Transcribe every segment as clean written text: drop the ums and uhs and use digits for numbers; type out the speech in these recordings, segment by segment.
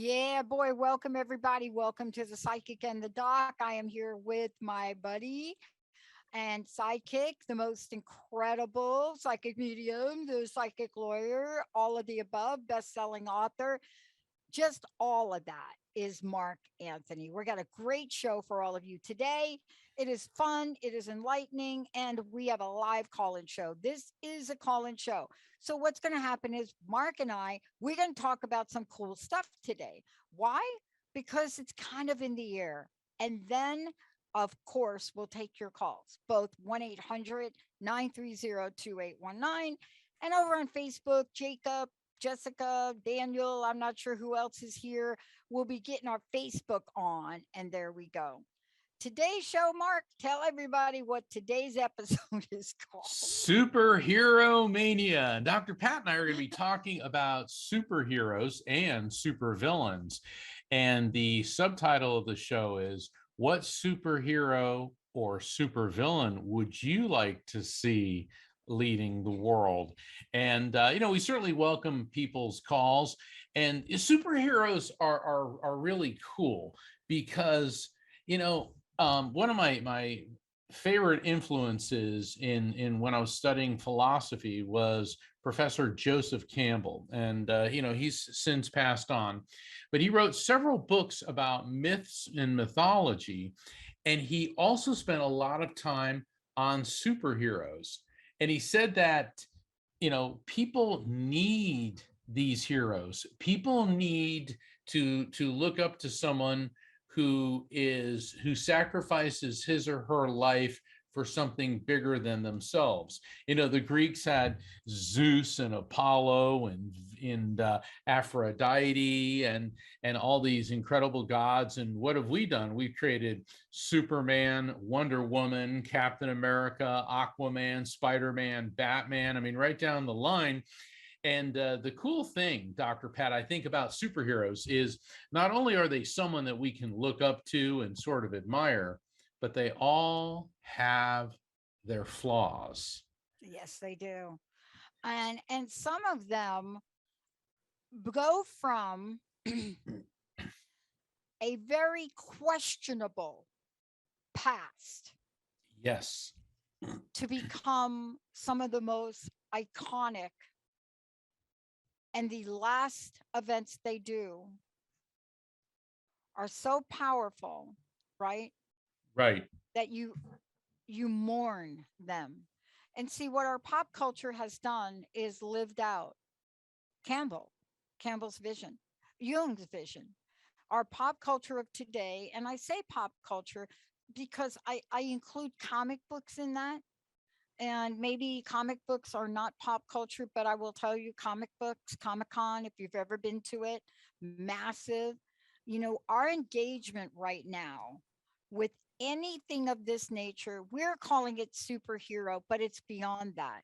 Yeah, boy, welcome everybody. Welcome to the Psychic and the Doc. I am here with my buddy and sidekick, the most incredible psychic medium, the psychic lawyer, all of the above, best-selling author. Just all of that is Mark Anthony. We got a great show for all of you today. It is fun, it is enlightening, and we have a live call-in show. This is a call-in show. So what's going to happen is Mark and we're going to talk about some cool stuff today. Why? Because it's kind of in the air. And then, of course, we'll take your calls, both 1-800-930-2819 and over on Facebook, Jacob, Jessica, Daniel, I'm not sure who else is here. We'll be getting our Facebook on, and there we go. Today's show, Mark, tell everybody what today's episode is called. Superhero Mania. Dr. Pat and I are going to be talking about superheroes and supervillains. And the subtitle of the show is, what superhero or supervillain would you like to see leading the world? And we certainly welcome people's calls. And superheroes are really cool because one of my favorite influences in when I was studying philosophy was Professor Joseph Campbell. And he's since passed on, but he wrote several books about myths and mythology, and he also spent a lot of time on superheroes. And he said that, people need these heroes. People need to look up to someone who sacrifices his or her life for something bigger than themselves. The Greeks had Zeus and Apollo and Aphrodite and all these incredible gods. And what have we done? We've created Superman, Wonder Woman, Captain America, Aquaman, Spider-Man, Batman. I mean, right down the line. And the cool thing, Dr. Pat, I think about superheroes is not only are they someone that we can look up to and sort of admire, but they all have their flaws. Yes, they do. And some of them go from a very questionable past. Yes. To become some of the most iconic, and the last events they do are so powerful, right? Right. That you mourn them. And see, what our pop culture has done is lived out Campbell's vision, Jung's vision, our pop culture of today. And I say pop culture because I include comic books in that. And maybe comic books are not pop culture, but I will tell you, comic books, Comic-Con, if you've ever been to it, massive. Our engagement right now with anything of this nature, we're calling it superhero, but it's beyond that.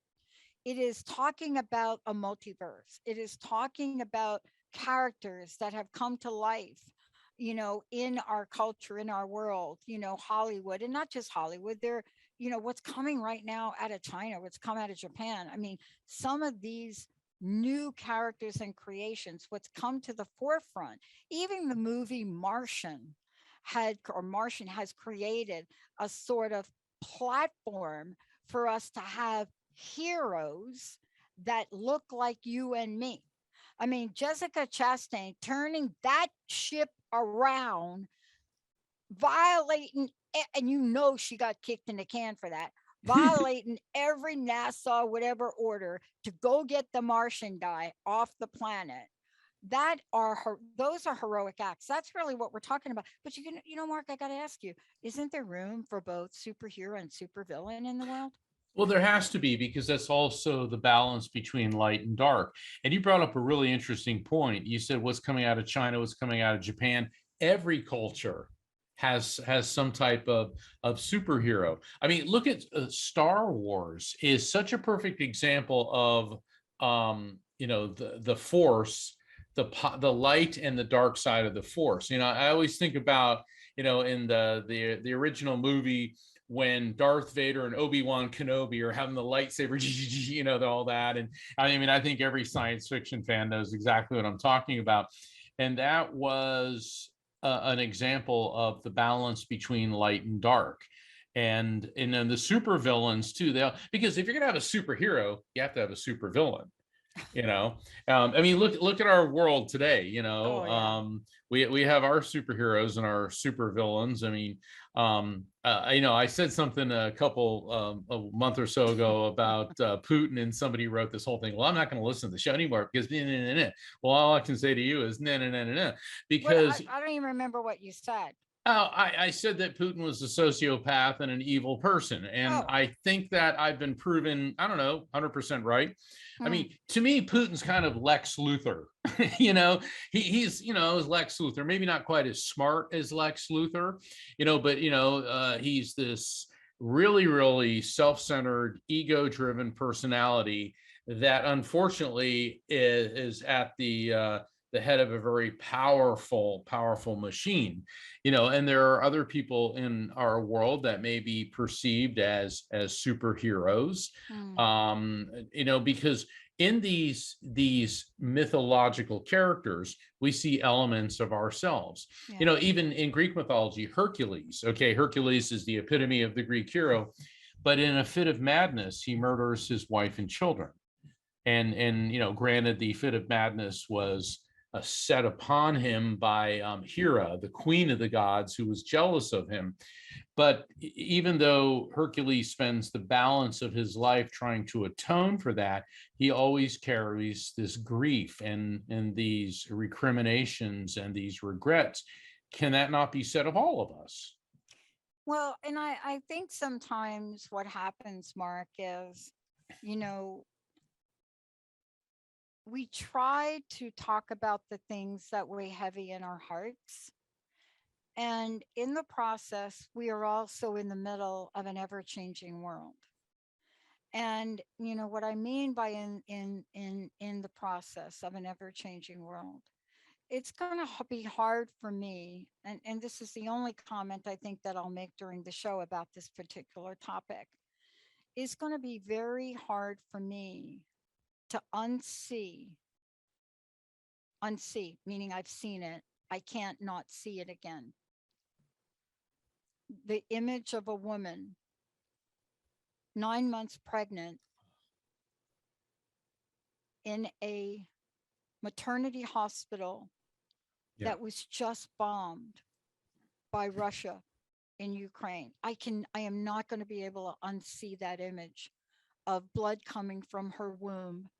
It is talking about a multiverse. It is talking about characters that have come to life, in our culture, in our world, Hollywood, and not just Hollywood. They're, what's coming right now out of China, what's come out of Japan. I mean, some of these new characters and creations, what's come to the forefront, even the movie Martian has created a sort of platform for us to have heroes that look like you and me. I mean, Jessica Chastain turning that ship around, violating, and she got kicked in the can for that, violating every NASA whatever order to go get the Martian guy off the planet. Those are heroic acts. That's really what we're talking about. But Mark, I got to ask you, isn't there room for both superhero and supervillain in the world? Well, there has to be, because that's also the balance between light and dark. And you brought up a really interesting point. You said what's coming out of China, what's coming out of Japan. Every culture has some type of superhero. I mean, look at Star Wars is such a perfect example of the Force, the light and the dark side of the Force. I always think about in the original movie, when Darth Vader and Obi-Wan Kenobi are having the lightsaber, all that. And I mean, I think every science fiction fan knows exactly what I'm talking about. and that was an example of the balance between light and dark. And then the super villains too, they'll, because if you're gonna have a superhero, you have to have a super villain, you know. I mean, look at our world today, you know. Oh yeah. We have our superheroes and our super villains. I mean, you know, I said something a month or so ago about Putin, and somebody wrote this whole thing, well, I'm not going to listen to the show anymore because nah, nah, nah, nah. Well, all I can say to you is nah, nah, nah, nah, nah, What because I don't even remember what you said. I said that Putin was a sociopath and an evil person. And Oh. I think that I've been proven, I don't know, 100% right. I Hmm. mean, to me, Putin's kind of Lex Luthor. You know, he's, you know, as Lex Luthor, maybe not quite as smart as Lex Luthor, you know, but, you know, he's this really, really self centered, ego driven personality that unfortunately is at the head of a very powerful machine, you know. And there are other people in our world that may be perceived as superheroes, Hmm. you know, because in these mythological characters we see elements of ourselves, you Yeah. know. Even in Greek mythology, Hercules, okay, Hercules is the epitome of the Greek hero, but in a fit of madness he murders his wife and children. And you know, granted, the fit of madness was set upon him by Hera, the queen of the gods, who was jealous of him. But even though Hercules spends the balance of his life trying to atone for that, he always carries this grief and these recriminations and these regrets. Can that not be said of all of us? Well, and I think sometimes what happens, Mark, is, you know, we try to talk about the things that weigh heavy in our hearts. And in the process, we are also in the middle of an ever changing world. And you know what I mean by in the process of an ever changing world, it's going to be hard for me, and this is the only comment I think that I'll make during the show about this particular topic. It's going to be very hard for me to unsee, meaning I've seen it, I can't not see it again. The image of a woman 9 months pregnant in a maternity hospital Yeah. that was just bombed by Russia in Ukraine. I am not going to be able to unsee that image of blood coming from her womb,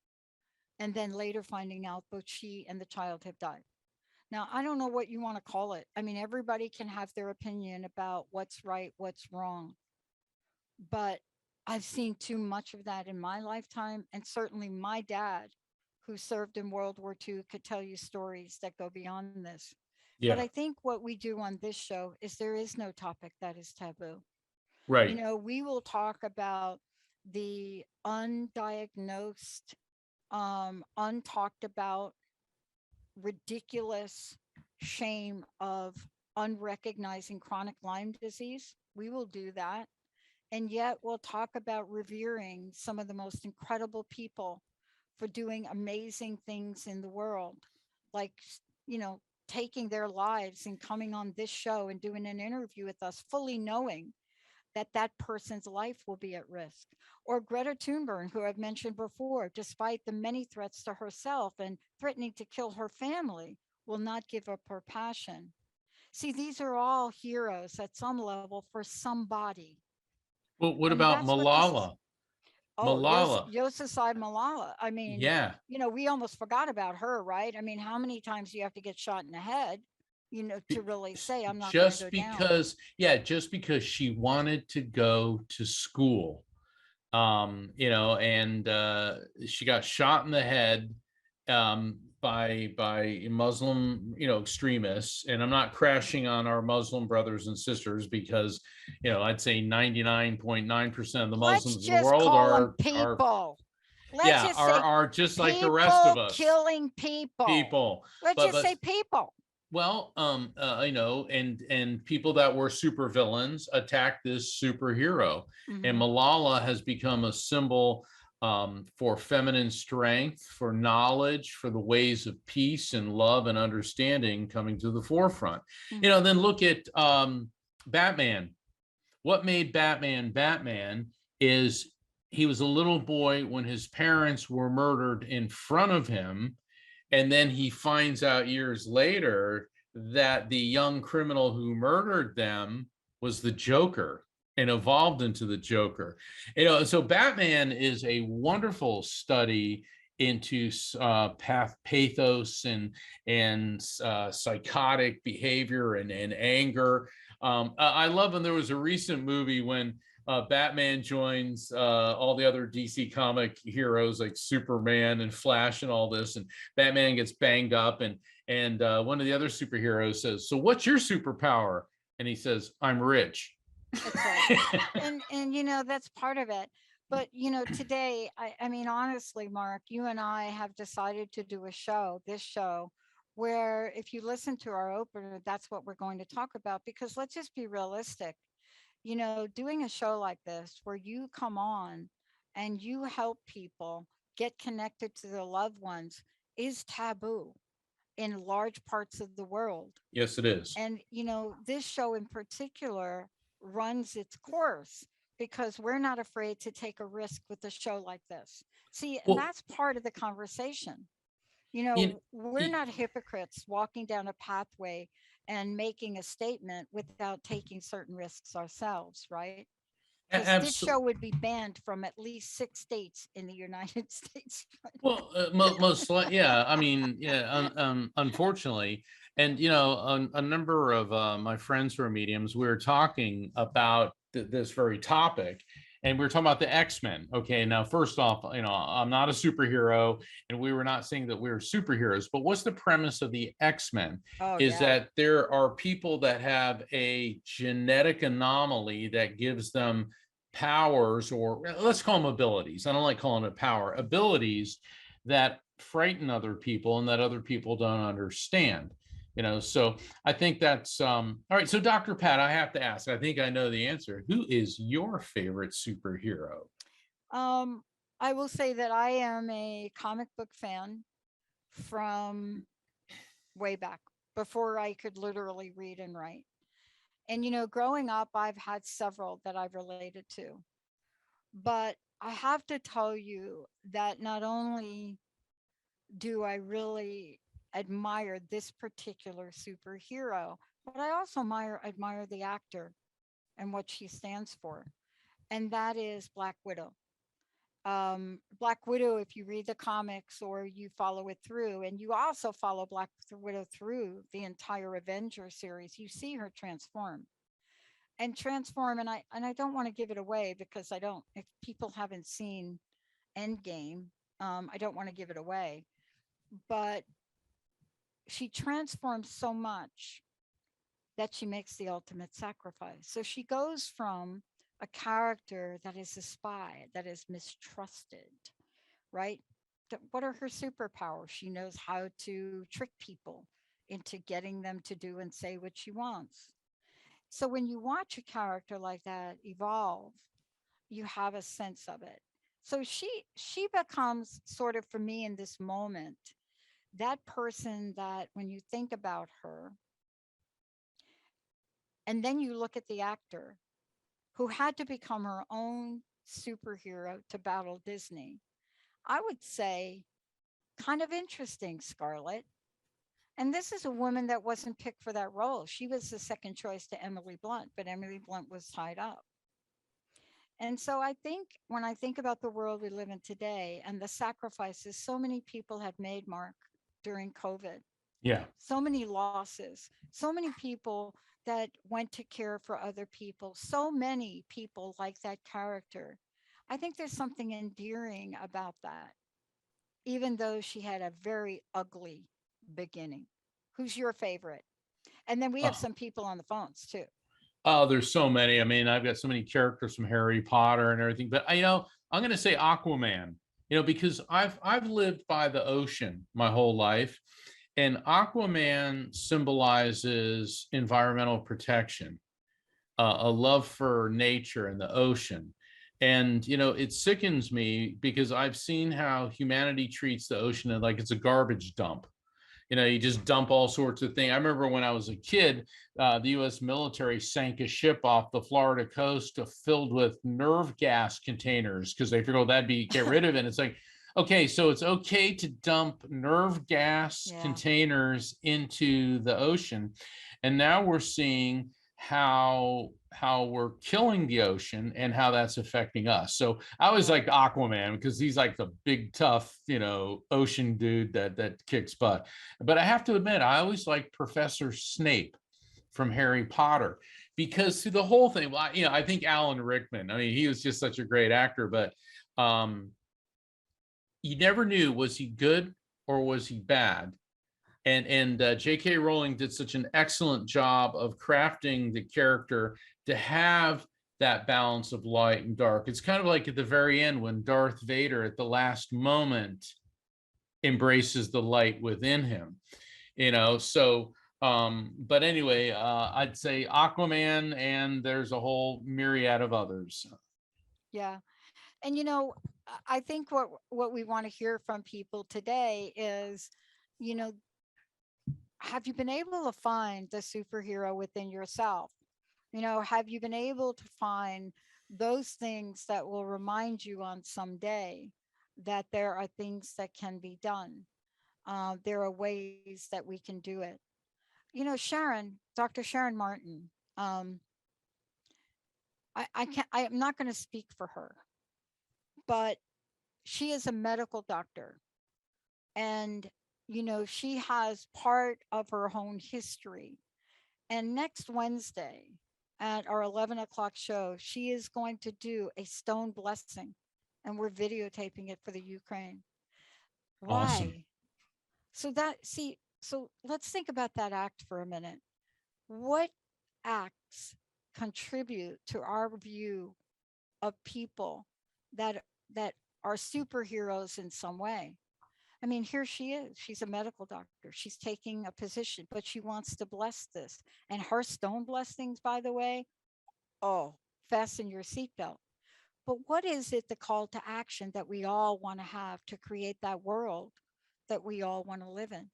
and then later finding out both she and the child have died. Now, I don't know what you want to call it. I mean, everybody can have their opinion about what's right, what's wrong, but I've seen too much of that in my lifetime. And certainly my dad, who served in World War II, could tell you stories that go beyond this. But I Yeah. think what we do on this show is there is no topic that is taboo. You Right. know, we will talk about the undiagnosed, untalked about, ridiculous shame of unrecognizing chronic Lyme disease. We will do that. And yet we'll talk about revering some of the most incredible people for doing amazing things in the world, like, you know, taking their lives and coming on this show and doing an interview with us, fully knowing that that person's life will be at risk. Or Greta Thunberg, who I've mentioned before, despite the many threats to herself and threatening to kill her family, will not give up her passion. See, these are all heroes at some level for somebody. Well, what And about that's what this is. Malala? Oh, Malala. Yosesai Malala. I mean, Yeah. you know, we almost forgot about her, right? I mean, how many times do you have to get shot in the head, you know, to really say, I'm not going to Just go down? because, yeah, just because she wanted to go to school, you know, and she got shot in the head by Muslim, you know, extremists. And I'm not crashing on our Muslim brothers and sisters because, you know, I'd say 99.9% of the Let's Muslims in the just world call them are people. Let's yeah, just say are just like the rest of people us, killing people. people. Let's But just say people. well, you know, and people that were supervillains attacked this superhero, and Hmm. Malala has become a symbol for feminine strength, for knowledge, for the ways of peace and love and understanding coming to the forefront. Then look at Batman. What made Batman Batman is he was a little boy when his parents were murdered in front of him. And then he finds out years later that the young criminal who murdered them was the Joker and evolved into the Joker. So Batman is a wonderful study into pathos and psychotic behavior and anger. I love when there was a recent movie when Batman joins all the other DC comic heroes like Superman and Flash and all this, and Batman gets banged up, and one of the other superheroes says, "So what's your superpower?" And he says, "I'm rich." That's right. And that's part of it. But today, I mean, honestly, Mark, you and I have decided to do this show, where if you listen to our opener, that's what we're going to talk about. Because let's just be realistic. Doing a show like this where you come on and you help people get connected to their loved ones is taboo in large parts of the world. Yes, it is. And, this show in particular runs its course because we're not afraid to take a risk with a show like this. See, and Well, that's part of the conversation. you, We're not hypocrites walking down a pathway and making a statement without taking certain risks ourselves, right? Because this absolutely. show would be banned from at least 6 states in the United States. Well, most yeah. I mean, yeah. Unfortunately, and a number of my friends who are mediums, we were talking about this very topic, and we were talking about the X-Men. Okay, now first off, I'm not a superhero, and we were not saying that we were superheroes. But what's the premise of the X-Men? Oh, Is yeah. that there are people that have a genetic anomaly that gives them powers, or let's call them abilities. I don't like calling it power. Abilities that frighten other people and that other people don't understand. So I think that's all right. So Dr. Pat, I have to ask, I think I know the answer. Who is your favorite superhero? I will say that I am a comic book fan from way back before I could literally read and write. And growing up, I've had several that I've related to. But I have to tell you that not only do I really admire this particular superhero, but I also admire the actor and what she stands for. And that is Black Widow. Black Widow, if you read the comics or you follow it through, and you also follow Black Widow through the entire Avenger series, you see her transform, and I don't want to give it away because I don't, if people haven't seen Endgame, I don't want to give it away, but she transforms so much that she makes the ultimate sacrifice. So she goes from a character that is a spy, that is mistrusted, right? What are her superpowers? She knows how to trick people into getting them to do and say what she wants. So when you watch a character like that evolve, you have a sense of it. So she becomes sort of, for me in this moment, that person that when you think about her, and then you look at the actor who had to become her own superhero to battle Disney, I would say kind of interesting, Scarlett. And this is a woman that wasn't picked for that role. She was the second choice to Emily Blunt, but Emily Blunt was tied up. And so I think when I think about the world we live in today and the sacrifices so many people have made, Mark, during COVID, Yeah. so many losses, so many people that went to care for other people, so many people like that character. I think there's something endearing about that, even though she had a very ugly beginning. Who's your favorite? And then we have Oh, some people on the phones too. oh, there's so many. I mean, I've got so many characters from Harry Potter and everything, but I'm going to say Aquaman, because I've lived by the ocean my whole life, and Aquaman symbolizes environmental protection, a love for nature and the ocean. And, it sickens me because I've seen how humanity treats the ocean like it's a garbage dump. You just dump all sorts of things. I remember when I was a kid, the U.S. military sank a ship off the Florida coast filled with nerve gas containers because they figured, oh, that'd be get rid of it. And it's like, okay, so it's okay to dump nerve gas Yeah. containers into the ocean, and now we're seeing how we're killing the ocean and how that's affecting us. So I always like Aquaman because he's like the big tough, ocean dude that kicks butt. But I have to admit, I always liked Professor Snape from Harry Potter because through the whole thing, well, I think Alan Rickman. I mean, he was just such a great actor, but you never knew, was he good or was he bad? And J.K. Rowling did such an excellent job of crafting the character to have that balance of light and dark. It's kind of like at the very end when Darth Vader at the last moment embraces the light within him, so but anyway, I'd say Aquaman, and there's a whole myriad of others. Yeah. And I think what we want to hear from people today is, you know, have you been able to find the superhero within yourself? Have you been able to find those things that will remind you on some day that there are things that can be done? There are ways that we can do it. Dr. Sharon Martin, I'm not going to speak for her, but she is a medical doctor. And, she has part of her own history. And next Wednesday at our 11 o'clock show, she is going to do a stone blessing, and we're videotaping it for the Ukraine. Awesome. Why? So let's think about that act for a minute. What acts contribute to our view of people that are superheroes in some way? I mean, here she is. She's a medical doctor. She's taking a position, but she wants to bless this. And her stone blessings, by the way, oh, fasten your seatbelt. But what is it, the call to action that we all want to have to create that world that we all want to live in,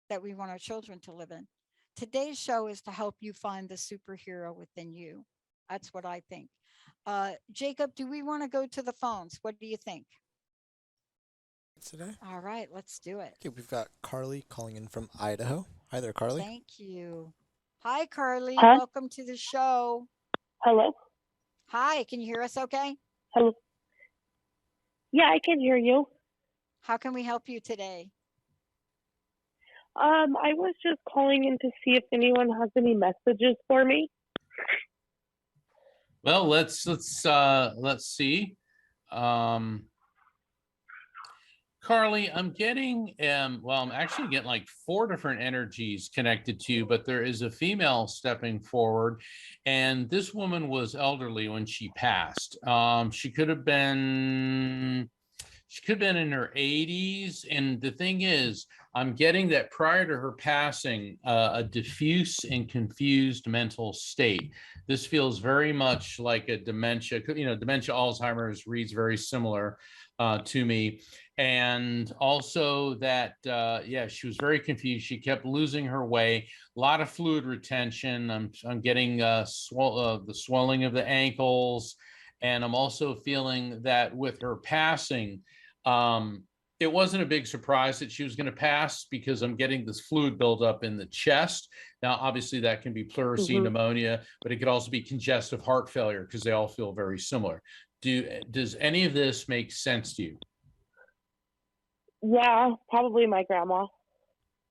that we want our children to live in? Today's show is to help you find the superhero within you. That's what I think. Jacob, do we want to go to the phones? What do you think? Today. All right, let's do it. Okay, we've got Carly calling in from Idaho. Hi there, Carly. Thank you. Hi, Carly. Huh? Welcome to the show. Hello? Hi, can you hear us okay? Hello? Yeah, I can hear you. How can we help you today? I was just calling in to see if anyone has any messages for me. Well, let's see. Carly, I'm getting I'm actually getting like 4 different energies connected to you, but there is a female stepping forward, and this woman was elderly when she passed. She could have been in her 80s, and the thing is, I'm getting that prior to her passing, a diffuse and confused mental state. This feels very much like a dementia. Dementia, Alzheimer's reads very similar to me. And also that, she was very confused. She kept losing her way. A lot of fluid retention. I'm getting the swelling of the ankles, and I'm also feeling that with her passing, it wasn't a big surprise that she was going to pass because I'm getting this fluid buildup in the chest. Now, obviously, that can be pleurisy, pneumonia, but it could also be congestive heart failure because they all feel very similar. Does any of this make sense to you? Yeah, probably my grandma.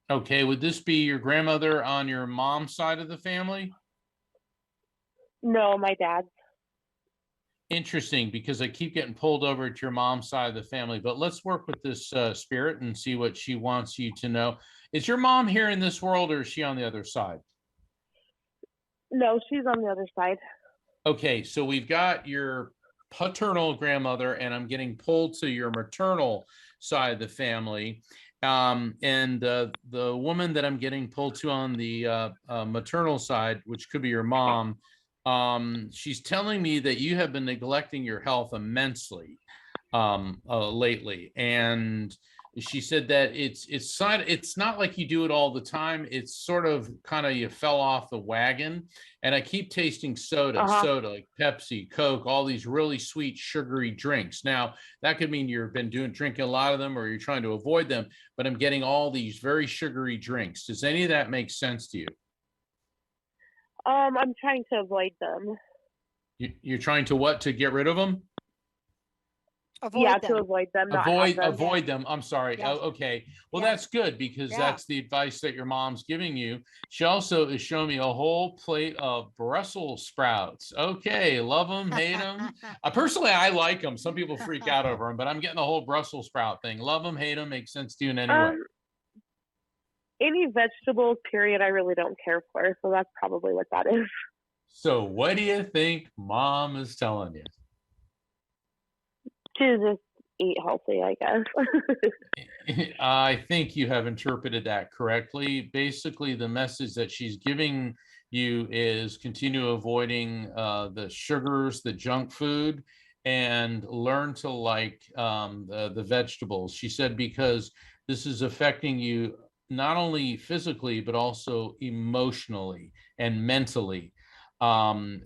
Okay, would this be your grandmother on your mom's side of the family? No, my dad's. Interesting, because I keep getting pulled over to your mom's side of the family, but let's work with this spirit and see what she wants you to know. Is your mom here in this world, or is she on the other side? No, she's on the other side. Okay, so we've got your paternal grandmother, and I'm getting pulled to your maternal side of the family. And the woman that I'm getting pulled to on the maternal side, which could be your mom, She's telling me that you have been neglecting your health immensely lately, and she said that it's not like you do it all the time. It's sort of kind of you fell off the wagon, and I keep tasting soda like Pepsi, Coke, all these really sweet sugary drinks. Now that could mean you've been drinking a lot of them, or you're trying to avoid them, but I'm getting all these very sugary drinks. Does any of that make sense to you? I'm trying to avoid them. You're trying to what, to get rid of them? Yeah, Avoid to them. avoid them, not have them. Avoid them. I'm sorry. Yeah. Oh, okay. Well, Yeah. that's good, because Yeah. that's the advice that your mom's giving you. She also is showing me a whole plate of Brussels sprouts. Okay, love them, hate them. Personally, I like them. Some people freak out over them, but I'm getting the whole Brussels sprout thing. Love them, hate them, makes sense to you in any way. Any vegetables, period, I really don't care for. So that's probably what that is. So what do you think mom is telling you? To just eat healthy, I guess. I think you have interpreted that correctly. Basically, the message that she's giving you is continue avoiding the sugars, the junk food, and learn to like the vegetables. She said because this is affecting you not only physically, but also emotionally and mentally.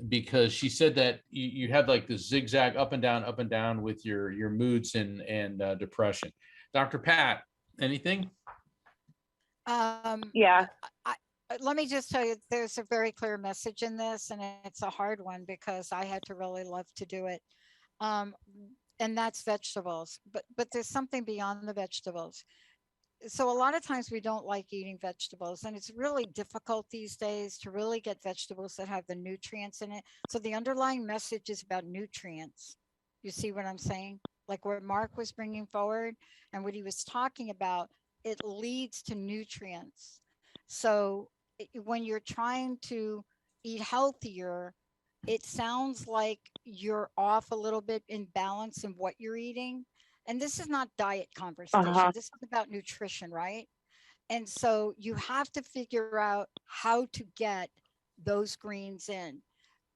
Because she said that you had like the zigzag up and down with your moods and depression. Dr. Pat, anything? Yeah. Let me just tell you, there's a very clear message in this, and it's a hard one because I had to really love to do it. And that's vegetables, but there's something beyond the vegetables. So a lot of times we don't like eating vegetables, and it's really difficult these days to really get vegetables that have the nutrients in it. So the underlying message is about nutrients. You see what I'm saying? Like what Mark was bringing forward and what he was talking about, it leads to nutrients. So when you're trying to eat healthier, it sounds like you're off a little bit in balance in what you're eating. And this is not diet conversation. This is about nutrition, right? And so you have to figure out how to get those greens in.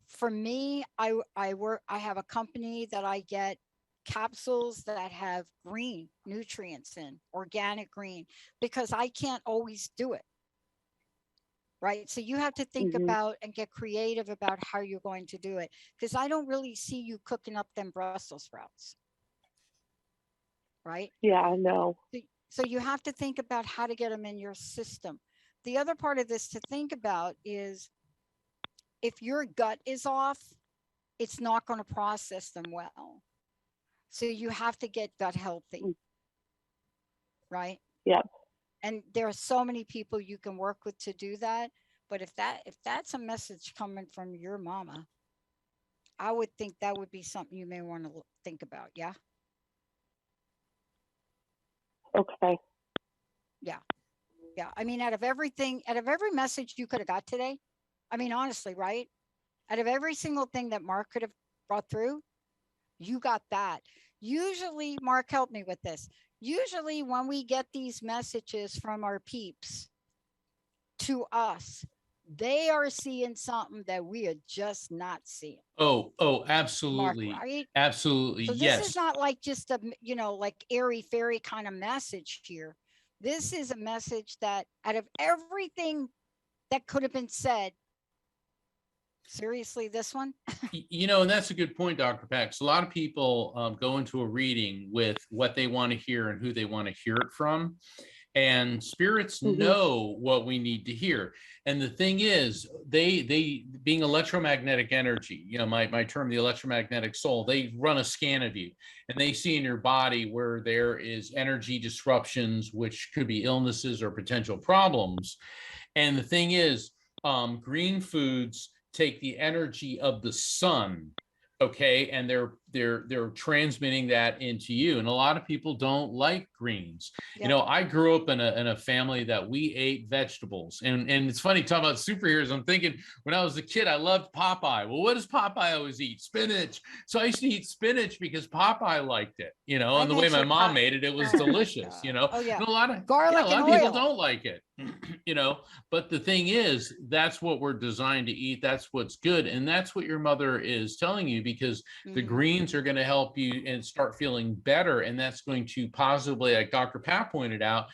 For me, I have a company that I get capsules that have green nutrients in, organic green, because I can't always do it. Right. So you have to think about and get creative about how you're going to do it. Because I don't really see you cooking up them Brussels sprouts. Right? Yeah, no. So you have to think about how to get them in your system. The other part of this to think about is if your gut is off, it's not going to process them well. So you have to get gut healthy. Right? Yep. And there are so many people you can work with to do that. But if that's a message coming from your mama, I would think that would be something you may want to think about. Yeah. Okay. Yeah. I mean, out of every message you could have got today, I mean, honestly, right? Out of every single thing that Mark could have brought through, you got that. Usually, Mark, help me with this. Usually when we get these messages from our peeps to us, they are seeing something that we are just not seeing. Oh, absolutely. Mark, right? Absolutely. So this yes. is not like just a, like airy fairy kind of message here. This is a message that out of everything that could have been said, seriously, this one? And that's a good point, Dr. Pax. A lot of people go into a reading with what they want to hear and who they want to hear it from. And spirits know what we need to hear. And the thing is, they being electromagnetic energy, my term, the electromagnetic soul, they run a scan of you and they see in your body where there is energy disruptions, which could be illnesses or potential problems. And the thing is, green foods take the energy of the sun, okay, and they're transmitting that into you. And a lot of people don't like greens. Yeah. You know, I grew up in a family that we ate vegetables. And it's funny talking about superheroes. I'm thinking when I was a kid, I loved Popeye. Well, what does Popeye always eat? Spinach. So I used to eat spinach because Popeye liked it, you know, I and the way my mentioned mom made it, it was Oh my delicious, you know. God. Oh, yeah. And a lot of Garlic a lot and of people oil. don't like it, you know, but the thing is, that's what we're designed to eat. That's what's good. And that's what your mother is telling you, because the Mhm. greens are going to help you and start feeling better. And that's going to positively, like Dr. Pat pointed out,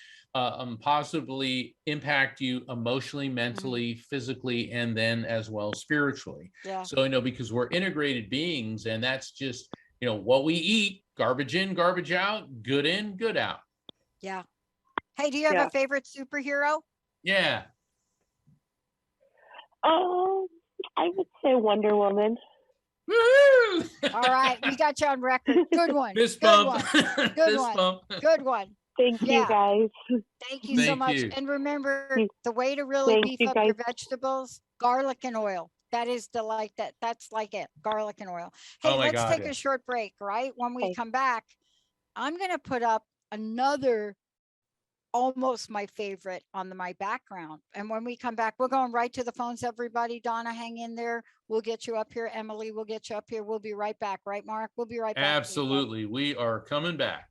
positively impact you emotionally, mentally, physically, and then as well spiritually. Yeah. So, you know, because we're integrated beings, and that's just, you know, what we eat, garbage in, garbage out, good in, good out. Yeah. Hey, do you have Yeah. a favorite superhero? Yeah. Oh, I would say Wonder Woman. Woo! All right, we got you on record. Good one. Fist Good bump. one. Good Fist one. bump. Good one. Thank Yeah. you, guys. Thank you so Thank much. you. And remember, Mm. the way to really Thank beef you, up your guys. vegetables, garlic and oil. That is the like that. That's like it. Garlic and oil. Hey, Oh my let's God, take yeah. a short break, right? When we Okay. come back, I'm going to put up another almost my favorite on my background. And when we come back, we're going right to the phones, everybody. Donna, hang in there. We'll get you up here. Emily, we'll get you up here. We'll be right back. Right, Mark? We'll be right back. Absolutely. We are coming back.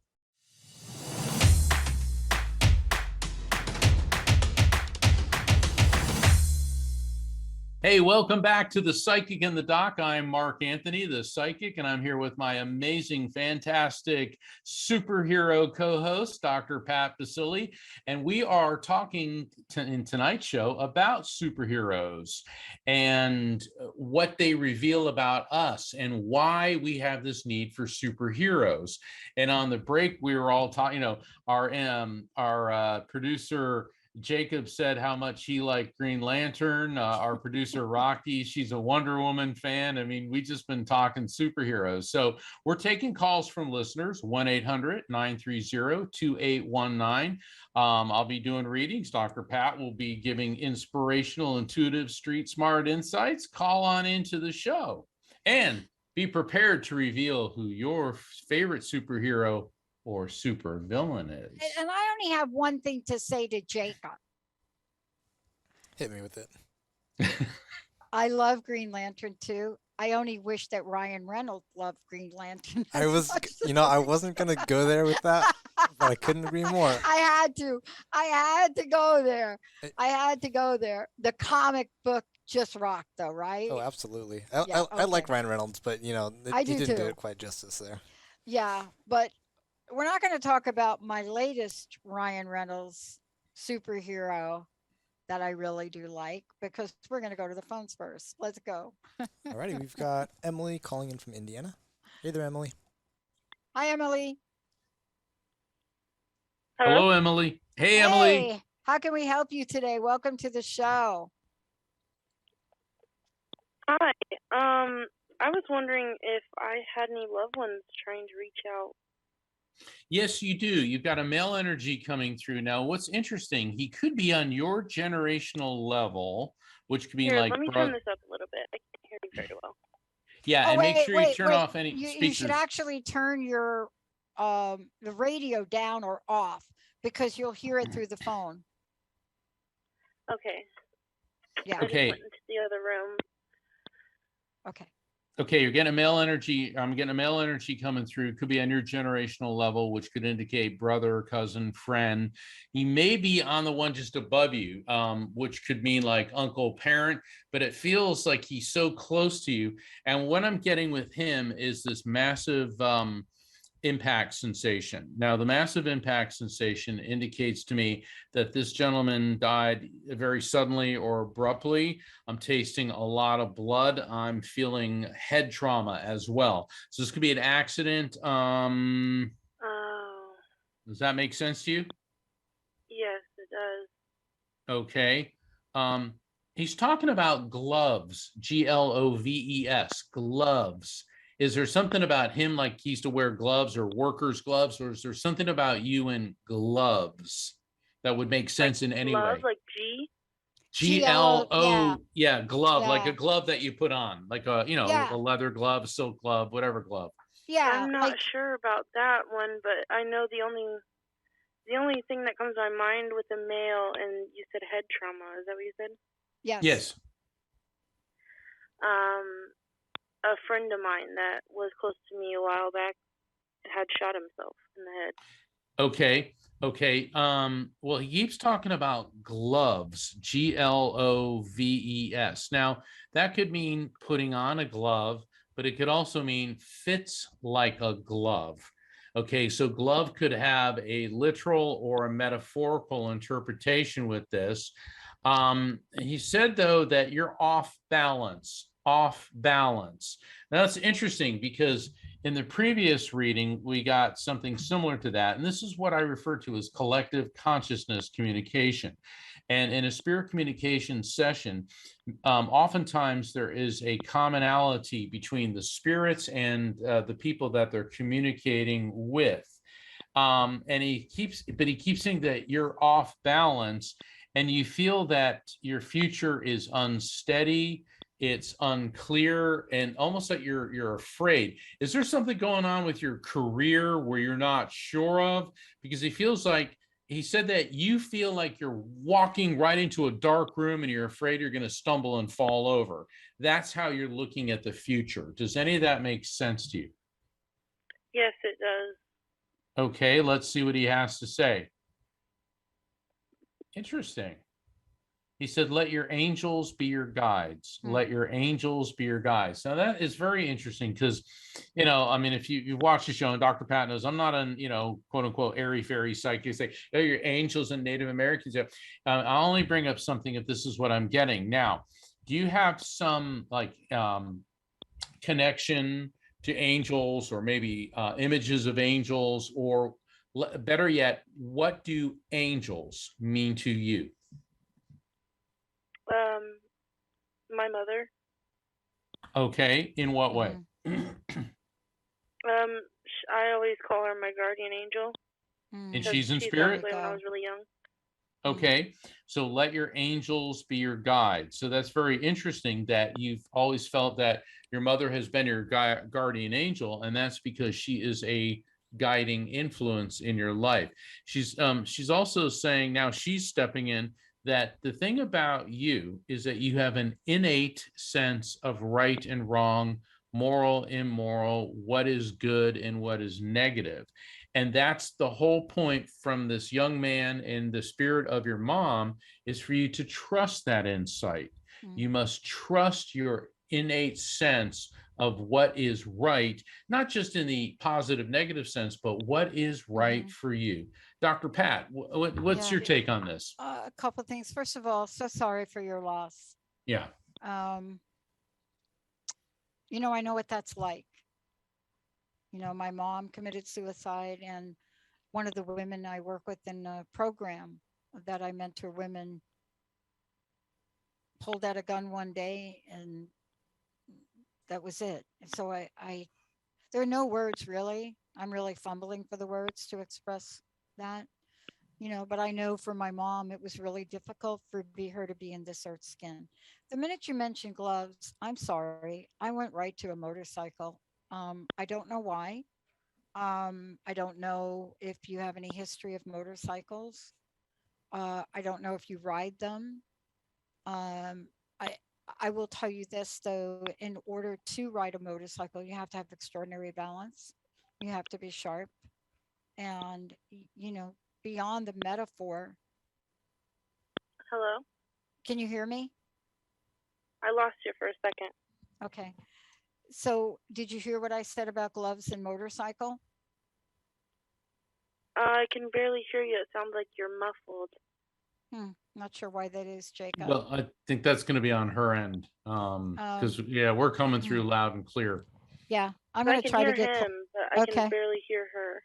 Hey, welcome back to The Psychic and the Doc. I'm Mark Anthony, the Psychic, and I'm here with my amazing, fantastic superhero co-host, Dr. Pat Baccili, and we are talking in tonight's show about superheroes and what they reveal about us and why we have this need for superheroes. And on the break, we were all talking, you know, our producer Jacob said how much he liked Green Lantern. Our producer Rocky, she's a Wonder Woman fan. I mean, we just been talking superheroes. So we're taking calls from listeners, 1-800-930-2819. I'll be doing readings. Dr. Pat will be giving inspirational, intuitive, street smart insights. Call on into the show and be prepared to reveal who your favorite superhero or super villain is. And I only have one thing to say to Jacob. Hit me with it. I love Green Lantern too. I only wish that Ryan Reynolds loved Green Lantern. I as was, much you as know, I I wasn't gonna go there with that, but I couldn't agree more. I had to. I had to go there. I had to go there. The comic book just rocked, though, right? Oh, absolutely. I Yeah, like okay. Ryan Reynolds, but you know, I he do didn't do too. it quite justice there. Yeah, but we're not going to talk about my latest Ryan Reynolds superhero that I really do like, because we're going to go to the phones first. Let's go. Alrighty, we've got Emily calling in from Indiana. Hey there, Emily. Hi, Emily. Hello, Emily. Hey, Emily. Hey, how can we help you today? Welcome to the show. Hi. I was wondering if I had any loved ones trying to reach out. Yes, you do. You've got a male energy coming through. Now, what's interesting, he could be on your generational level, which could be Here, like, let me turn this up a little bit. I can't hear you very well. yeah, Oh, and make wait, sure you wait, turn wait. off any You speakers. should actually turn your the radio down or off, because you'll hear it through the phone. Okay. Yeah. I just Okay. went into the other room. Okay. Okay, you're getting a male energy. I'm getting a male energy coming through. Could be on your generational level, which could indicate brother, cousin, friend. He may be on the one just above you, which could mean like uncle, parent, but it feels like he's so close to you. And what I'm getting with him is this massive impact sensation. Now, the massive impact sensation indicates to me that this gentleman died very suddenly or abruptly. I'm tasting a lot of blood. I'm feeling head trauma as well. So this could be an accident. Oh, Does that make sense to you? yes, it does. Okay. He's talking about gloves, gloves, gloves. Is there something about him, like he used to wear gloves or workers' gloves, or is there something about you in gloves that would make sense in any Love, way? like G? GLO, yeah, glove, like a Yeah. glove that you put on, like a, you know, Yeah. a leather glove, a silk glove, whatever glove. Yeah, I'm not sure about that one, but I know the only thing that comes to my mind with a male, and you said head trauma. Is that what you said? yes. Yes. A friend of mine that was close to me a while back had shot himself in the head. Okay. Okay. Well, he keeps talking about gloves, gloves. Now, that could mean putting on a glove, but it could also mean fits like a glove. Okay, so glove could have a literal or a metaphorical interpretation with this. He said, though, that you're off balance, off balance. Now, that's interesting because in the previous reading, we got something similar to that. And this is what I refer to as collective consciousness communication. And in a spirit communication session, oftentimes there is a commonality between the spirits and the people that they're communicating with. And he keeps saying that you're off balance and you feel that your future is unsteady, it's unclear, and almost like you're afraid. Is there something going on with your career where you're not sure of? Because he said that you feel like you're walking right into a dark room and you're afraid you're going to stumble and fall over. That's how you're looking at the future. Does any of that make sense to you? Yes, it does. Okay, let's see what he has to say. Interesting. He said, let your angels be your guides. Let your angels be your guides. Now, that is very interesting because, I mean, if you watch the show, and Dr. Pat knows, I'm not an, quote unquote, airy fairy psychic. Say, oh, your angels and Native Americans. I'll only bring up something if this is what I'm getting. Now, do you have some connection to angels or maybe images of angels, or better yet, what do angels mean to you? My mother. Okay, in what way? I always call her my guardian angel. And she's in She spirit? passed away when I was really young. Okay, so let your angels be your guide. So that's very interesting that you've always felt that your mother has been your guardian angel, and that's because she is a guiding influence in your life. She's also saying, now she's stepping in, that the thing about you is that you have an innate sense of right and wrong, moral, immoral, what is good and what is negative. And that's the whole point from this young man in the spirit of your mom, is for you to trust that insight. You must trust your innate sense of what is right, not just in the positive, negative sense, but what is right for you. Dr. Pat, what's your take on this? A couple of things. First of all, so sorry for your loss. Yeah. I know what that's like. My mom committed suicide, and one of the women I work with in a program that I mentor women pulled out a gun one day, and that was it. So there are no words really. I'm really fumbling for the words to express that, but I know for my mom, it was really difficult for her to be in this earth skin. The minute you mentioned gloves, I'm sorry, I went right to a motorcycle. I don't know why. I don't know if you have any history of motorcycles. I don't know if you ride them. I will tell you this though, in order to ride a motorcycle, you have to have extraordinary balance. You have to be sharp, and beyond the metaphor. Hello? Can you hear me? I lost you for a second. Okay. So did you hear what I said about gloves and motorcycle? I can barely hear you. It sounds like you're muffled. Not sure why that is, Jacob. Well, I think that's going to be on her end. Because we're coming through loud and clear. Yeah, I'm going to try to get him, but I can barely hear her.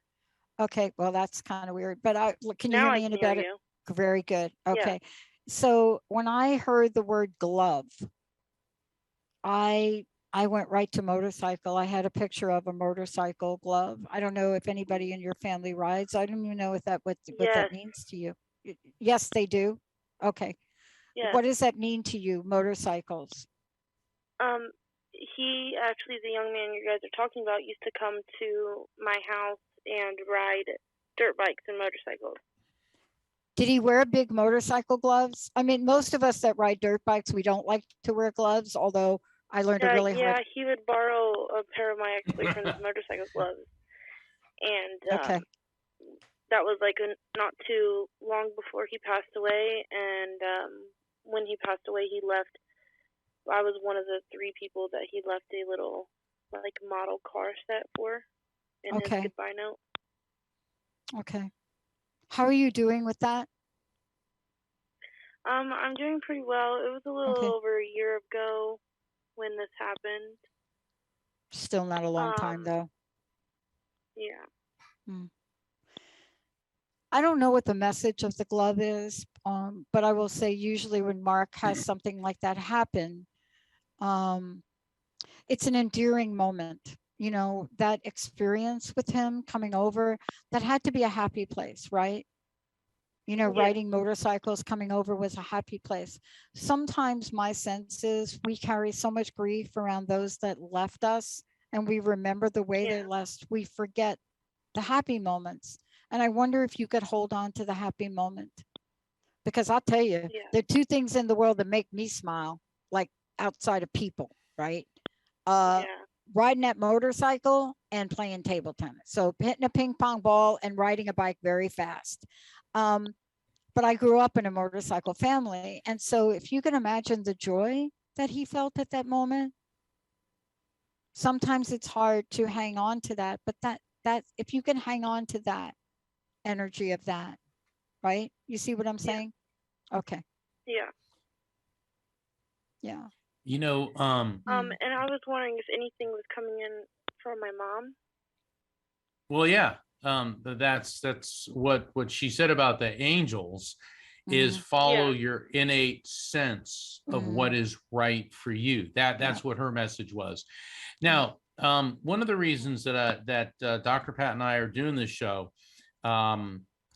Okay, well, that's kind of weird. But can you now hear me any better? Very good. Okay. Yeah. So when I heard the word glove, I went right to motorcycle. I had a picture of a motorcycle glove. I don't know if anybody in your family rides. I don't even know what that means to you. Yes, they do. Okay. Yes. What does that mean to you, motorcycles? he actually, the young man you guys are talking about, used to come to my house and ride dirt bikes and motorcycles. Did he wear big motorcycle gloves? I mean, most of us that ride dirt bikes, we don't like to wear gloves, although I learned a really Yeah, hard. he would borrow a pair of my ex-boyfriend's motorcycle gloves. And Okay. that was like not too long before he passed away. And when he passed away, he left. I was one of the 3 people that he left a little like model car set for in his Okay. goodbye note. Okay. How are you doing with that? I'm doing pretty well. It was a little Okay. over a year ago when this happened. Still not a long time though. Yeah. I don't know what the message of the glove is, but I will say usually when Mark has something like that happen, it's an endearing moment. You know, that experience with him coming over, that had to be a happy place, right? You know, Yeah. riding motorcycles, coming over was a happy place. Sometimes my sense is we carry so much grief around those that left us, and we remember the way they left. We forget the happy moments. And I wonder if you could hold on to the happy moment. Because I'll tell you, there are 2 things in the world that make me smile, like outside of people, right? Riding that motorcycle and playing table tennis. So hitting a ping pong ball and riding a bike very fast. But I grew up in a motorcycle family. And so if you can imagine the joy that he felt at that moment, sometimes it's hard to hang on to that, but that if you can hang on to that energy of that, right? You see what I'm saying? Okay. Yeah. Yeah. You know, And I was wondering if anything was coming in from my mom. well, yeah, that's what she said about the angels is follow your innate sense of what is right for you. That's what her message was. Now, one of the reasons that Dr. Pat and I are doing this show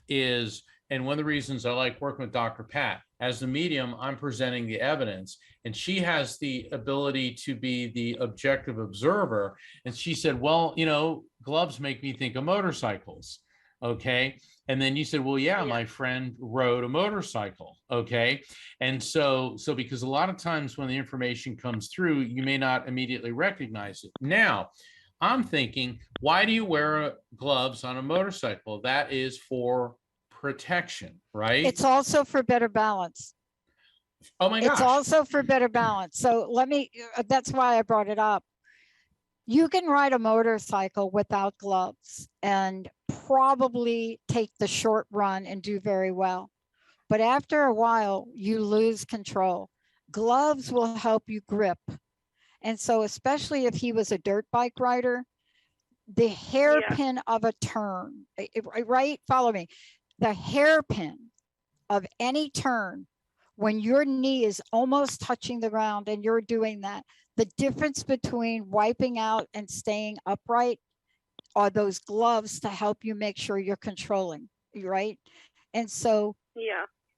is, and one of the reasons I like working with Dr. Pat, as the medium, I'm presenting the evidence, and she has the ability to be the objective observer. And she said, well, you know, gloves make me think of motorcycles. Okay. And then you said, well, yeah, my friend rode a motorcycle. Okay. And so because a lot of times when the information comes through, you may not immediately recognize it. Now, I'm thinking, why do you wear gloves on a motorcycle? That is for protection, right? It's also for better balance. Oh my gosh. It's also for better balance. So that's why I brought it up. You can ride a motorcycle without gloves and probably take the short run and do very well. But after a while, you lose control. Gloves will help you grip. And so especially if he was a dirt bike rider, the hairpin of a turn, right? Follow me. The hairpin of any turn, when your knee is almost touching the ground and you're doing that, the difference between wiping out and staying upright are those gloves to help you make sure you're controlling, right? And so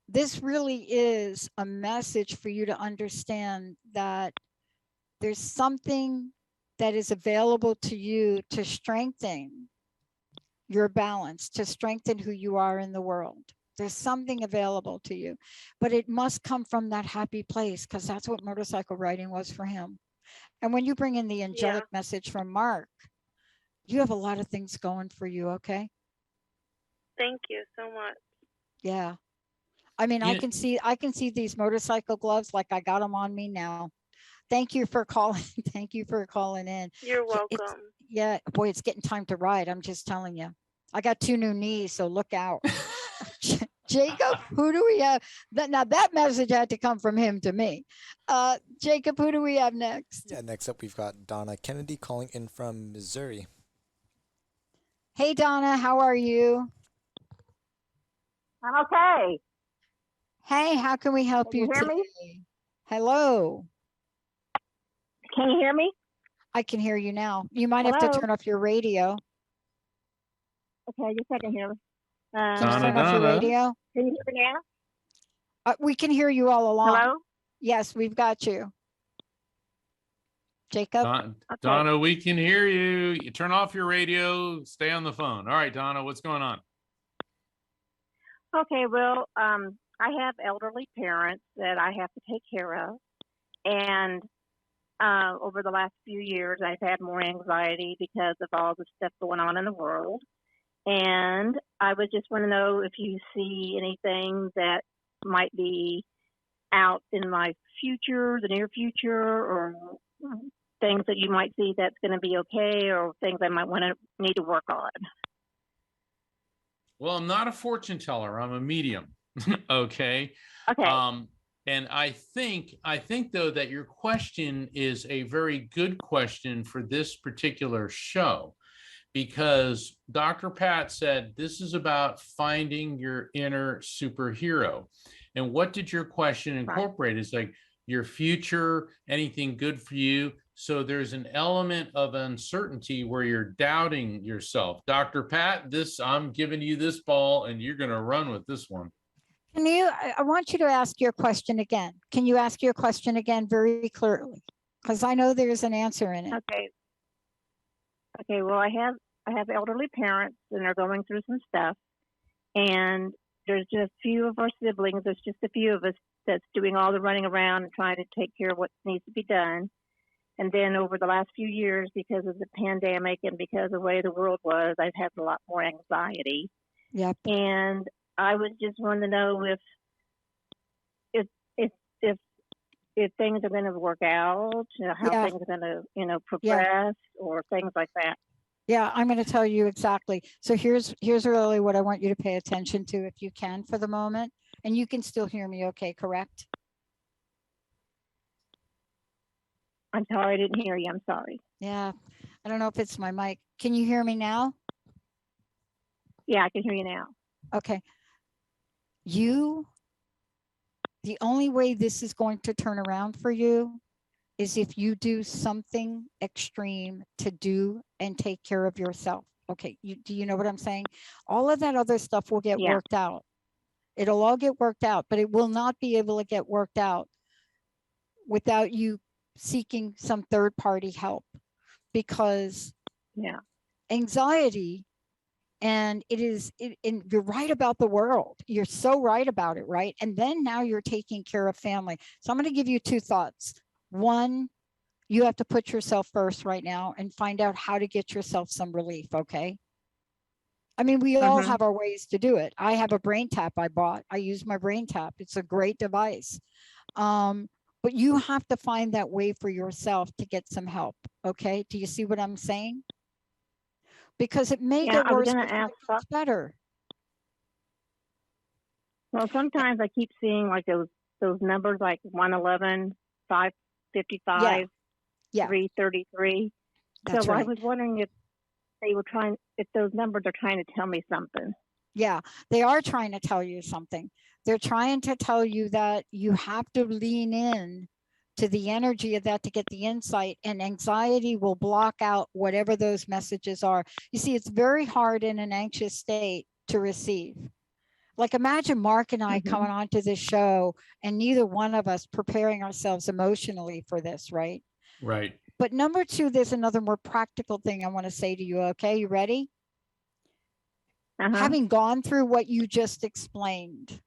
this really is a message for you to understand that there's something that is available to you to strengthen your balance, to strengthen who you are in the world. There's something available to you, but it must come from that happy place, because that's what motorcycle riding was for him. And when you bring in the angelic message from Mark, you have a lot of things going for you, okay? Thank you so much. Yeah. I mean, I can see these motorcycle gloves like I got them on me now. Thank you for calling. Thank you for calling in. You're welcome. Boy, it's getting time to ride. I'm just telling you. I got 2 new knees, so look out. Jacob, who do we have? Now that message had to come from him to me. Jacob, who do we have next? Yeah, next up we've got Donna Kennedy calling in from Missouri. Hey, Donna, how are you? I'm okay. Hey, how can we help Can you hear today? me? Hello. Can you hear me? I can hear you now. You might have to turn off your radio. Okay, just a second here. Can you turn off your radio? Can you hear me now? We can hear you all along. Hello? Yes, we've got you. Jacob? Okay. Donna, we can hear you. You turn off your radio, stay on the phone. All right, Donna, what's going on? Okay, well, I have elderly parents that I have to take care of. And over the last few years, I've had more anxiety because of all the stuff going on in the world. And I would just want to know if you see anything that might be out in my future, the near future, or things that you might see that's going to be okay, or things I might need to work on. Well, I'm not a fortune teller. I'm a medium. Okay. Okay. And I think though that your question is a very good question for this particular show, because Dr. Pat said this is about finding your inner superhero. And what did your question incorporate? It's like your future, anything good for you. So there's an element of uncertainty where you're doubting yourself. Dr. Pat, I'm giving you this ball and you're going to run with this one. I want you to ask your question again. Can you ask your question again very clearly? Because I know there's an answer in it. Okay. Okay. Well, I have elderly parents, and they're going through some stuff. And there's just a few of our siblings. There's just a few of us that's doing all the running around and trying to take care of what needs to be done. And then over the last few years, because of the pandemic and because of the way the world was, I've had a lot more anxiety. Yep. And I was just wanting to know if things are going to work out, how things are going to, progress or things like that. Yeah, I'm going to tell you exactly. So here's really what I want you to pay attention to, if you can, for the moment. And you can still hear me okay, correct? I'm sorry, I didn't hear you. I'm sorry. Yeah, I don't know if it's my mic. Can you hear me now? Yeah, I can hear you now. Okay. The only way this is going to turn around for you is if you do something extreme to do and take care of yourself. Okay, do you know what I'm saying? All of that other stuff will get worked out. It'll all get worked out, but it will not be able to get worked out without you seeking some third-party help, because anxiety, and and you're right about the world. You're so right about it, right? And then now you're taking care of family. So I'm going to give you two thoughts. One, you have to put yourself first right now and find out how to get yourself some relief, okay? I mean, we all have our ways to do it. I have a brain tap I bought. I use my brain tap. It's a great device. But you have to find that way for yourself to get some help, okay? Do you see what I'm saying? Because it may get worse, but it gets better. Well, sometimes I keep seeing like those numbers, like 111, 555, 333. That's so right. I was wondering if those numbers are trying to tell me something. Yeah, they are trying to tell you something. They're trying to tell you that you have to lean in to the energy of that to get the insight, and anxiety will block out whatever those messages are. You see, it's very hard in an anxious state to receive. Like, imagine Mark and I coming onto this show and neither one of us preparing ourselves emotionally for this, right? Right. But number two, there's another more practical thing I want to say to you. Okay, you ready? Having gone through what you just explained,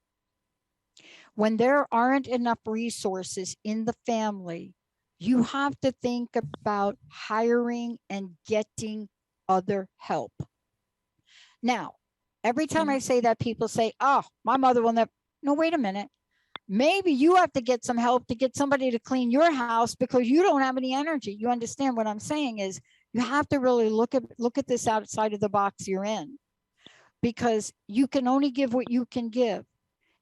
when there aren't enough resources in the family, you have to think about hiring and getting other help. Now, every time I say that, people say, oh, my mother will never. No, wait a minute. Maybe you have to get some help to get somebody to clean your house because you don't have any energy. You understand what I'm saying is you have to really look at this outside of the box you're in, because you can only give what you can give.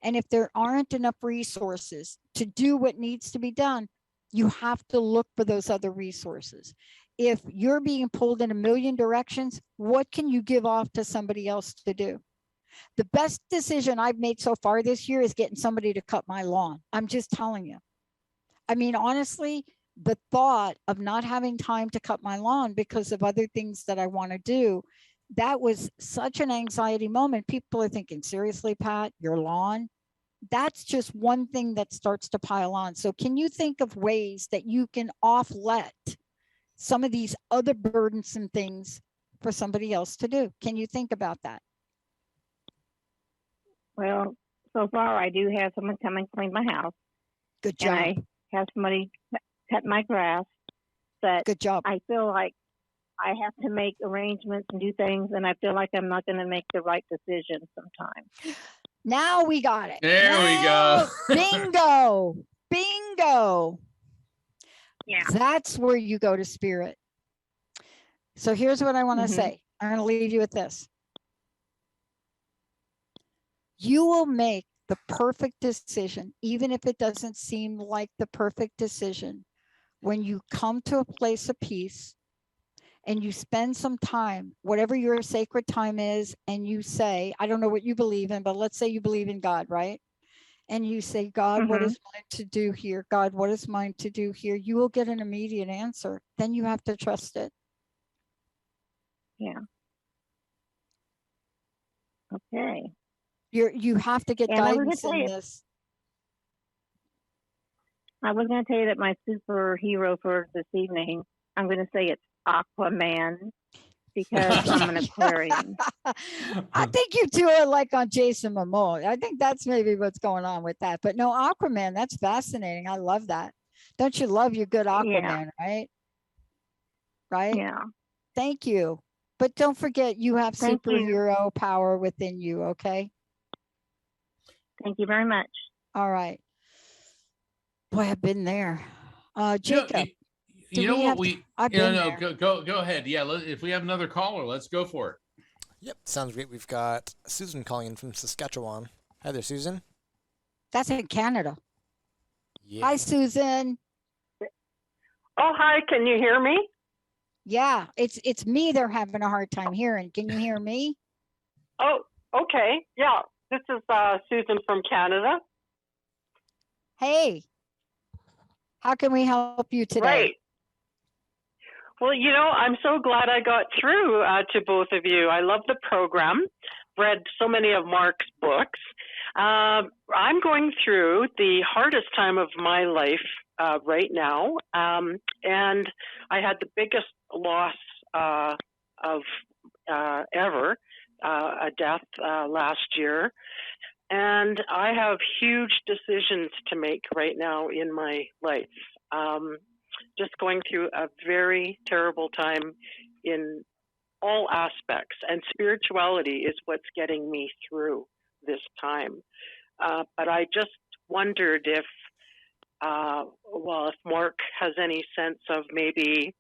And if there aren't enough resources to do what needs to be done, you have to look for those other resources. If you're being pulled in a million directions, what can you give off to somebody else to do? The best decision I've made so far this year is getting somebody to cut my lawn. I'm just telling you. I mean, honestly, the thought of not having time to cut my lawn because of other things that I want to do, that was such an anxiety moment. People are thinking, seriously, Pat, your lawn? That's just one thing that starts to pile on. So can you think of ways that you can offlet some of these other burdensome things for somebody else to do. Can you think about that? Well, so far I do have someone come and clean my house, Good and job. I have somebody cut my grass. But Good job. I feel like I have to make arrangements and do things, and I feel like I'm not going to make the right decision sometimes. Now we got it. There we Now, go. Bingo. Bingo. Yeah. That's where you go to spirit. So here's what I want to Mhm. say. I'm going to leave you with this. You will make the perfect decision, even if it doesn't seem like the perfect decision, when you come to a place of peace and you spend some time, whatever your sacred time is, and you say, I don't know what you believe in, but let's say you believe in God, right? And you say, God, what Mhm. is mine to do here? God, what is mine to do here? You will get an immediate answer. Then you have to trust it. Yeah. Okay. You have to get And I was guidance gonna in tell you- this. I was going to tell you that my superhero for this evening, I'm going to say it's Aquaman, because I'm an Aquarian. I think you do it like on Jason Momoa. I think that's maybe what's going on with that. But no, Aquaman, that's fascinating. I love that. Don't you love your good Aquaman, right? Right? Yeah. Thank you. But don't forget, you have Thank you. superhero power within you, okay? Thank you very much. All right. Boy, I've been there. Jacob, do You know we what have we? I've No, been no, there. go ahead. Yeah, if we have another caller, let's go for it. Yep, sounds great. We've got Susan calling in from Saskatchewan. Hi there, Susan. That's in Canada. Yeah. Hi, Susan. Oh, hi. Can you hear me? Yeah, it's me they're having a hard time hearing. Can you hear me? Oh, okay. Yeah. This is Susan from Canada. Hey, how can we help you today? Right. Well, I'm so glad I got through to both of you. I love the program. Read so many of Mark's books. I'm going through the hardest time of my life right now, and I had the biggest loss of ever, a death last year. And I have huge decisions to make right now in my life. Just going through a very terrible time in all aspects, and spirituality is what's getting me through this time. But I just wondered if Mark has any sense of maybe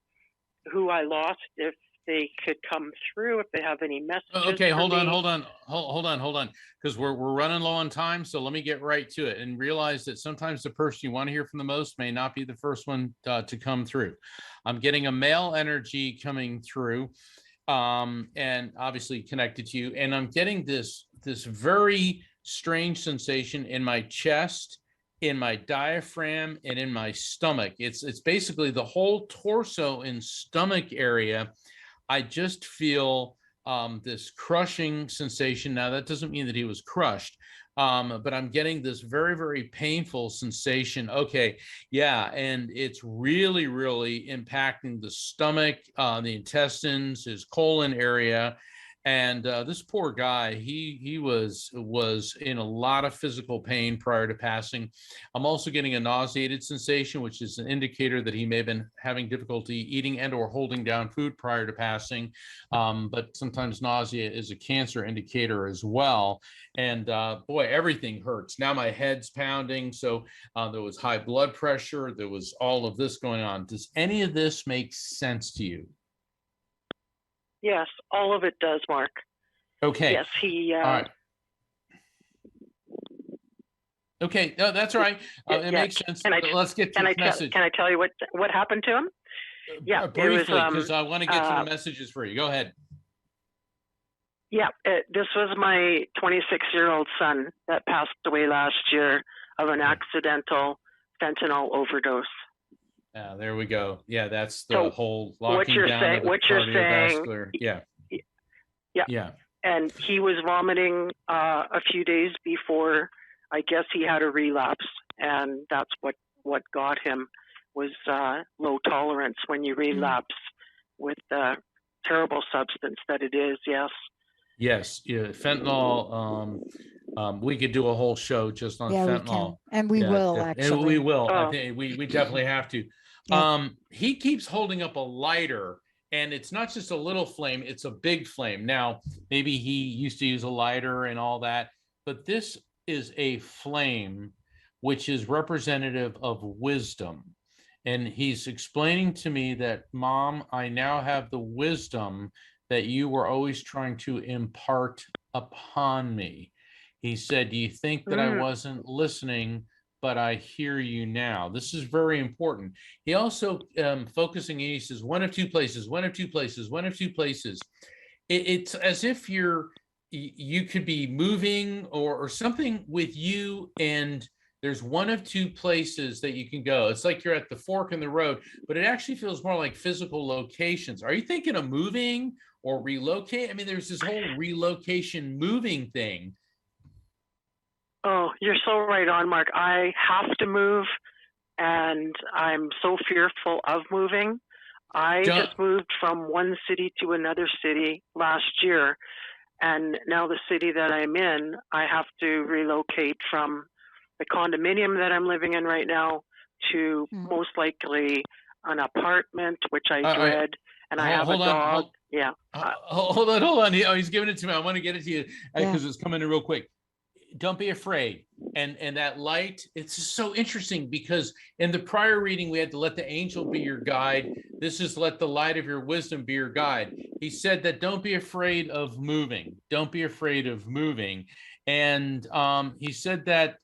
who I lost, if they could come through, if they have any messages. Okay, for hold me. on, because we're running low on time. So let me get right to it and realize that sometimes the person you want to hear from the most may not be the first one to come through. I'm getting a male energy coming through, and obviously connected to you, and I'm getting this very strange sensation in my chest, in my diaphragm, and in my stomach. It's basically the whole torso and stomach area. I just feel this crushing sensation. Now, that doesn't mean that he was crushed, but I'm getting this very, very painful sensation. Okay, yeah, and it's really, really impacting the stomach, the intestines, his colon area. And this poor guy, he was in a lot of physical pain prior to passing. I'm also getting a nauseated sensation, which is an indicator that he may have been having difficulty eating and or holding down food prior to passing. But sometimes nausea is a cancer indicator as well. And boy, everything hurts. Now my head's pounding. So there was high blood pressure. There was all of this going on. Does any of this make sense to you? Yes, all of it does, Mark. Okay. Yes, he. All right. Okay, no, that's all right. It makes sense. Let's get to the message. Can I tell you what happened to him? Yeah, briefly, because I want to get to the messages for you. Go ahead. Yeah, this was my 26-year-old son that passed away last year of an accidental fentanyl overdose. There we go. Yeah, that's the So whole locking down of the cardiovascular. Yeah. And he was vomiting a few days before. I guess he had a relapse, and that's what got him was low tolerance when you relapse with the terrible substance that it is. Yes. Yes, yeah, fentanyl. We could do a whole show just on Yeah, we fentanyl. can. And we will, And we actually. will. I Oh. think we definitely have to. Yeah. He keeps holding up a lighter, and it's not just a little flame, it's a big flame. Now, maybe he used to use a lighter and all that, but this is a flame which is representative of wisdom. And he's explaining to me that, Mom, I now have the wisdom that you were always trying to impart upon me. He said, do you think that I wasn't listening, but I hear you now? This is very important. He also focusing, he says, one of two places, one of two places, one of two places. It's as if you could be moving or something with you, and there's one of two places that you can go. It's like you're at the fork in the road, but it actually feels more like physical locations. Are you thinking of moving or relocate? I mean, there's this whole relocation moving thing. Oh, you're so right on, Mark. I have to move, and I'm so fearful of moving. I just moved from one city to another city last year, and now the city that I'm in, I have to relocate from the condominium that I'm living in right now to most likely an apartment, which I dread, and I have a dog. Hold on. Oh, he's giving it to me. I want to get it to you because it's coming in real quick. Don't be afraid. And that light, it's just so interesting because in the prior reading, we had to let the angel be your guide. This is let the light of your wisdom be your guide. He said that don't be afraid of moving. Don't be afraid of moving. And he said that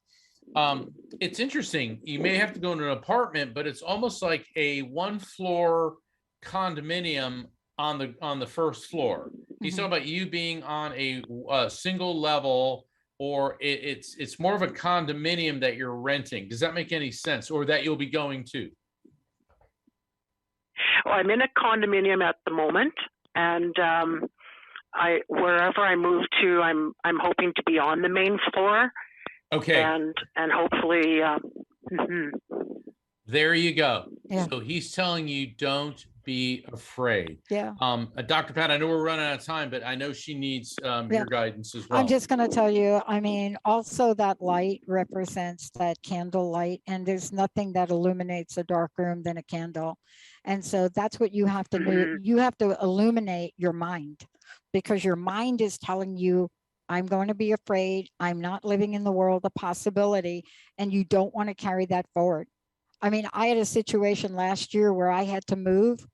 it's interesting. You may have to go into an apartment, but it's almost like a one-floor condominium on the first floor. He's talking about you being on a single level, or it's more of a condominium that you're renting. Does that make any sense? Or that you'll be going to? Well, I'm in a condominium at the moment, and wherever I move to, I'm hoping to be on the main floor. Okay. And hopefully, there you go. Yeah. So he's telling you don't be afraid. Yeah. Dr. Pat, I know we're running out of time, but I know she needs your guidance as well. I'm just going to tell you, I mean, also that light represents that candle light, and there's nothing that illuminates a dark room than a candle. And so that's what you have to do. You have to illuminate your mind, because your mind is telling you, I'm going to be afraid. I'm not living in the world of possibility. And you don't want to carry that forward. I mean, I had a situation last year where I had to move,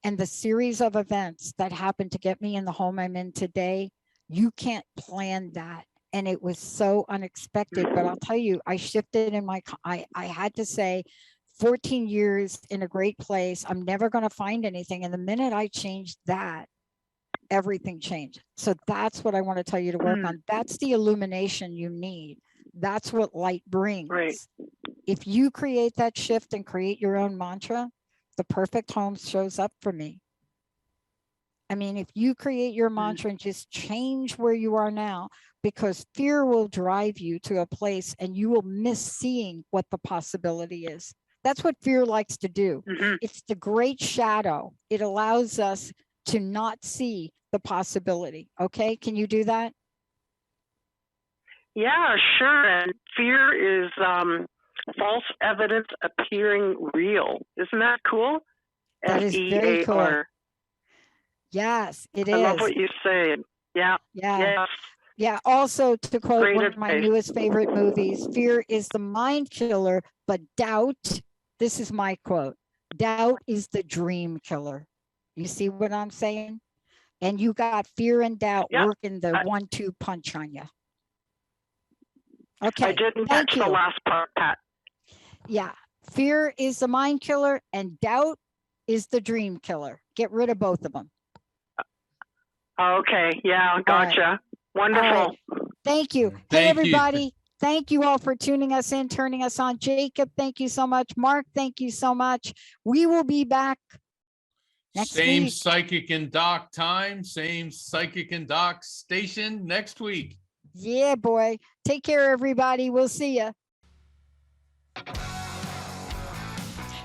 and the series of events that happened to get me in the home I'm in today, you can't plan that. And it was so unexpected, but I'll tell you, I shifted in I had to say 14 years in a great place. I'm never going to find anything. And the minute I changed that, everything changed. So that's what I want to tell you to work on. That's the illumination you need. That's what light brings. Right. If you create that shift and create your own mantra, the perfect home shows up for me. I mean, if you create your mantra and just change where you are now, because fear will drive you to a place and you will miss seeing what the possibility is. That's what fear likes to do. It's the great shadow. It allows us to not see the possibility. Okay, can you do that? Yeah, sure. And fear is false evidence appearing real. Isn't that cool? That is very cool. Yes, it is. I love what you said. Yeah. Yeah. Yes. Yeah. Also, to quote Great one of my advice. newest favorite movies, fear is the mind killer, but doubt, this is my quote, doubt is the dream killer. You see what I'm saying? And you got fear and doubt working the 1-2 punch on you. Okay. I didn't catch the last part, Pat. Yeah. Fear is the mind killer and doubt is the dream killer. Get rid of both of them. Okay. Yeah. Gotcha. Right. Wonderful. Right. Thank you. Hey, everybody. Thank you all for tuning us in, turning us on. Jacob, thank you so much. Mark, thank you so much. We will be back next same week. Psychic and Doc time, same Psychic and Doc station next week. Yeah, boy. Take care, everybody. We'll see you.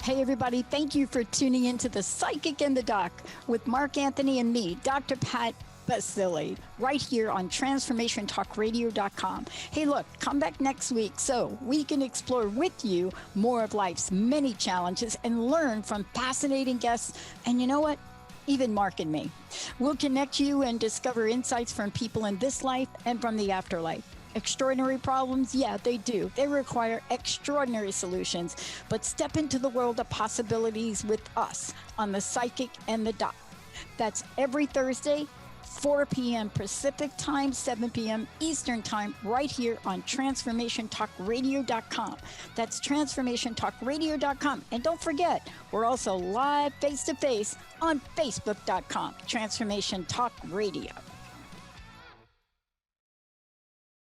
Hey, everybody, thank you for tuning into The Psychic and the Doc with Mark Anthony and me, Dr. Pat Baccili, right here on TransformationTalkRadio.com. Hey, look, come back next week so we can explore with you more of life's many challenges and learn from fascinating guests. And you know what? Even Mark and me. We'll connect you and discover insights from people in this life and from the afterlife. Extraordinary problems? Yeah, they do. They require extraordinary solutions. But step into the world of possibilities with us on The Psychic and the Doc. That's every Thursday, 4 p.m. Pacific Time, 7 p.m. Eastern Time, right here on TransformationTalkRadio.com. That's TransformationTalkRadio.com. And don't forget, we're also live face-to-face on Facebook.com, Transformation Talk Radio.